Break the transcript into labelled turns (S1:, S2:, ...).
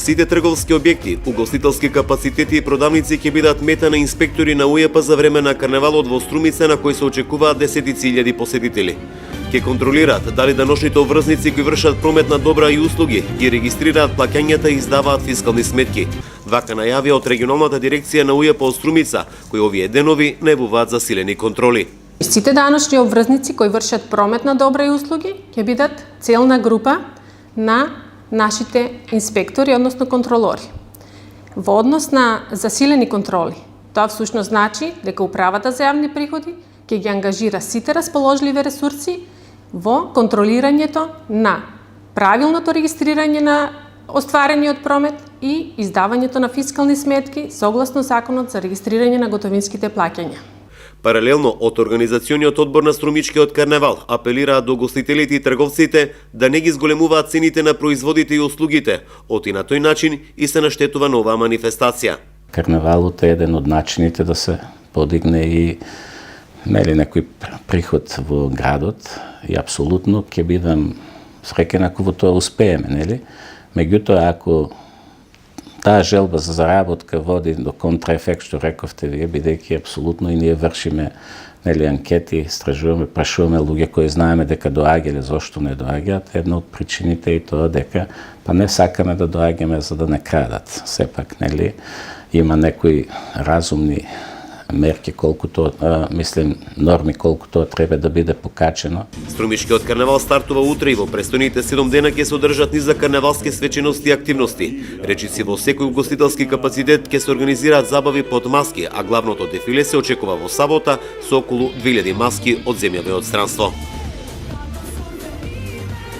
S1: Сите трговски објекти, угостителски капацитети и продавници ќе бидат мета на инспектори на УЈП за време на карневалот во Струмица, на кој се очекуваат десетици илјади посетители. Ќе контролираат дали деношните обврзници кои вршат промет на добра и услуги ги регистрираат плаќањата и издаваат фискални сметки. Вака најавија од регионалната дирекција на УЈП од Струмица, кои овие денови најавуваат засилени контроли.
S2: Сите даночни обврзници кои вршат промет на добра и услуги ќе бидат целна група на нашите инспектори, односно контролори. Во однос на засилени контроли, тоа всушност значи дека Управата за јавни приходи ќе ги ангажира сите расположливи ресурси во контролирањето на правилното регистрирање на остварениот промет и издавањето на фискални сметки согласно Законот за регистрирање на готовинските плаќања.
S1: Паралелно, од Организациониот одбор на Струмичкиот карневал апелираат до гостителите и трговците да не ги зголемуваат цените на производите и услугите, оти на тој начин и се наштетува на оваа манифестација.
S3: Карневалот е еден од начините да се подигне и некој приход во градот и апсолутно ќе бидам среќен ако во тоа успееме, Меѓутоа, ако таа желба за заработка води до контраефект, што рековте вие, бидејќи апсолутно и ние вршиме анкети, истражуваме, прашуваме луѓе кои знаеме дека доаѓале, зошто не доаѓаат, една од причините и тоа дека па не сакаме да доаѓаме за да не крадат. Сепак, има некои разумни мерки норми колку тоа треба да биде покачено.
S1: Струмичкиот карневал стартува утре и во престојните 7 дена ќе се одржат низ за карневалски свечености и активности. Речиси во секој угостителски капацитет ќе се организираат забави под маски, а главното дефиле се очекува во сабота со околу 2000 маски од земјаве од странство.